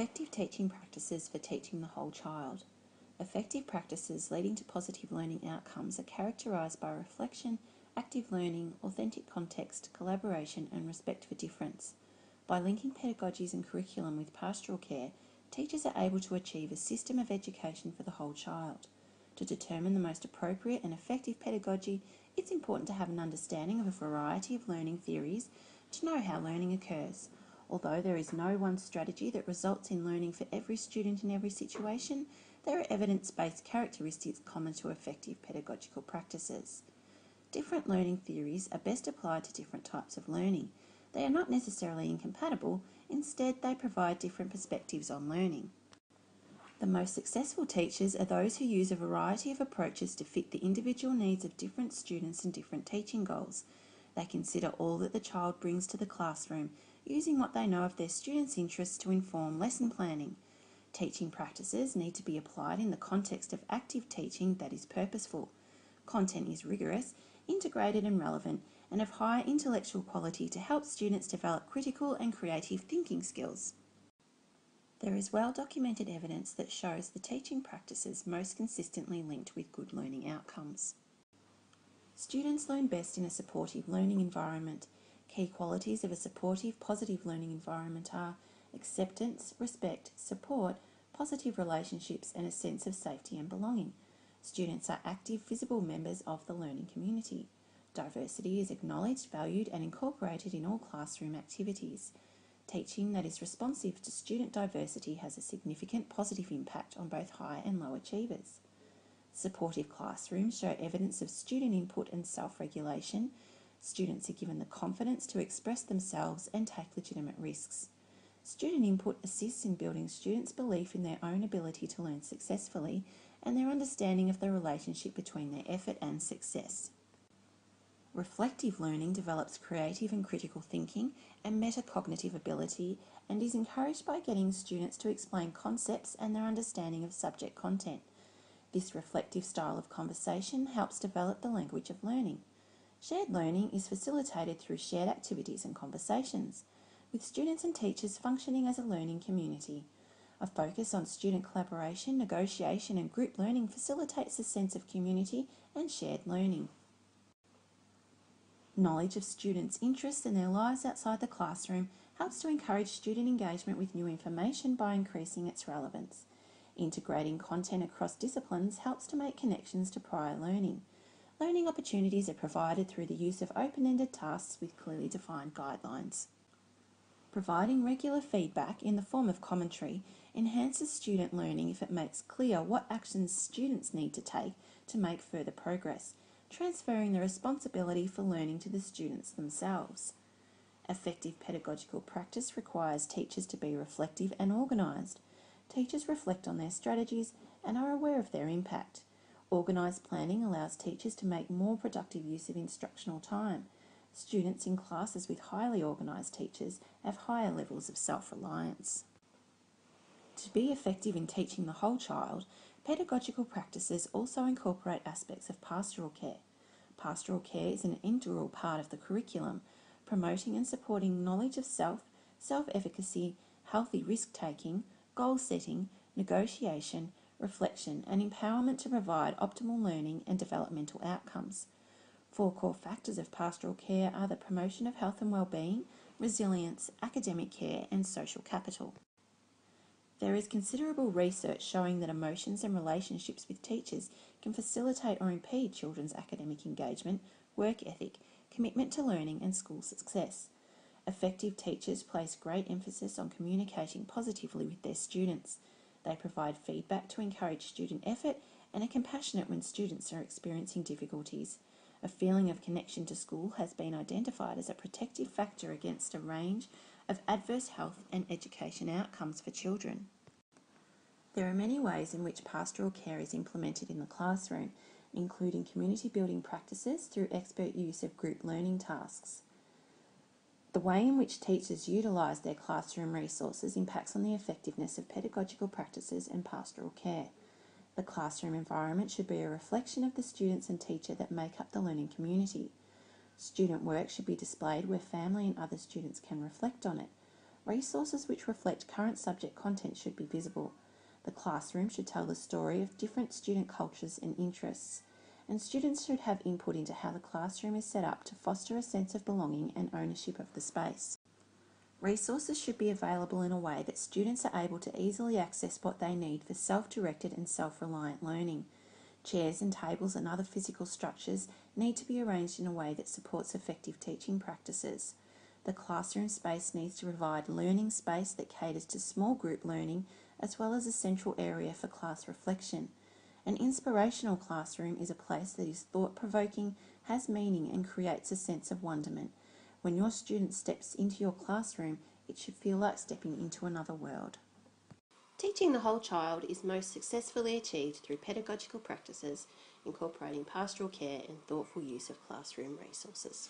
Effective teaching practices for teaching the whole child. Effective practices leading to positive learning outcomes are characterised by reflection, active learning, authentic context, collaboration and respect for difference. By linking pedagogies and curriculum with pastoral care, teachers are able to achieve a system of education for the whole child. To determine the most appropriate and effective pedagogy, it's important to have an understanding of a variety of learning theories to know how learning occurs. Although there is no one strategy that results in learning for every student in every situation, there are evidence-based characteristics common to effective pedagogical practices. Different learning theories are best applied to different types of learning. They are not necessarily incompatible, instead they provide different perspectives on learning. The most successful teachers are those who use a variety of approaches to fit the individual needs of different students and different teaching goals. They consider all that the child brings to the classroom, using what they know of their students' interests to inform lesson planning. Teaching practices need to be applied in the context of active teaching that is purposeful. Content is rigorous, integrated and relevant, and of high intellectual quality to help students develop critical and creative thinking skills. There is well-documented evidence that shows the teaching practices most consistently linked with good learning outcomes. Students learn best in a supportive learning environment. Key qualities of a supportive, positive learning environment are acceptance, respect, support, positive relationships and a sense of safety and belonging. Students are active, visible members of the learning community. Diversity is acknowledged, valued and incorporated in all classroom activities. Teaching that is responsive to student diversity has a significant positive impact on both high and low achievers. Supportive classrooms show evidence of student input and self-regulation. Students are given the confidence to express themselves and take legitimate risks. Student input assists in building students' belief in their own ability to learn successfully and their understanding of the relationship between their effort and success. Reflective learning develops creative and critical thinking and metacognitive ability and is encouraged by getting students to explain concepts and their understanding of subject content. This reflective style of conversation helps develop the language of learning. Shared learning is facilitated through shared activities and conversations, with students and teachers functioning as a learning community. A focus on student collaboration, negotiation and group learning facilitates a sense of community and shared learning. Knowledge of students' interests and their lives outside the classroom helps to encourage student engagement with new information by increasing its relevance. Integrating content across disciplines helps to make connections to prior learning. Learning opportunities are provided through the use of open-ended tasks with clearly defined guidelines. Providing regular feedback in the form of commentary enhances student learning if it makes clear what actions students need to take to make further progress, transferring the responsibility for learning to the students themselves. Effective pedagogical practice requires teachers to be reflective and organised. Teachers reflect on their strategies and are aware of their impact. Organised planning allows teachers to make more productive use of instructional time. Students in classes with highly organised teachers have higher levels of self-reliance. To be effective in teaching the whole child, pedagogical practices also incorporate aspects of pastoral care. Pastoral care is an integral part of the curriculum, promoting and supporting knowledge of self, self-efficacy, healthy risk-taking, goal setting, negotiation, reflection and empowerment to provide optimal learning and developmental outcomes. 4 core factors of pastoral care are the promotion of health and well-being, resilience, academic care and social capital. There is considerable research showing that emotions and relationships with teachers can facilitate or impede children's academic engagement, work ethic, commitment to learning and school success. Effective teachers place great emphasis on communicating positively with their students. They provide feedback to encourage student effort and are compassionate when students are experiencing difficulties. A feeling of connection to school has been identified as a protective factor against a range of adverse health and education outcomes for children. There are many ways in which pastoral care is implemented in the classroom, including community building practices through expert use of group learning tasks. The way in which teachers utilise their classroom resources impacts on the effectiveness of pedagogical practices and pastoral care. The classroom environment should be a reflection of the students and teacher that make up the learning community. Student work should be displayed where family and other students can reflect on it. Resources which reflect current subject content should be visible. The classroom should tell the story of different student cultures and interests, and students should have input into how the classroom is set up to foster a sense of belonging and ownership of the space. Resources should be available in a way that students are able to easily access what they need for self-directed and self-reliant learning. Chairs and tables and other physical structures need to be arranged in a way that supports effective teaching practices. The classroom space needs to provide learning space that caters to small group learning as well as a central area for class reflection. An inspirational classroom is a place that is thought-provoking, has meaning and creates a sense of wonderment. When your student steps into your classroom, it should feel like stepping into another world. Teaching the whole child is most successfully achieved through pedagogical practices incorporating pastoral care and thoughtful use of classroom resources.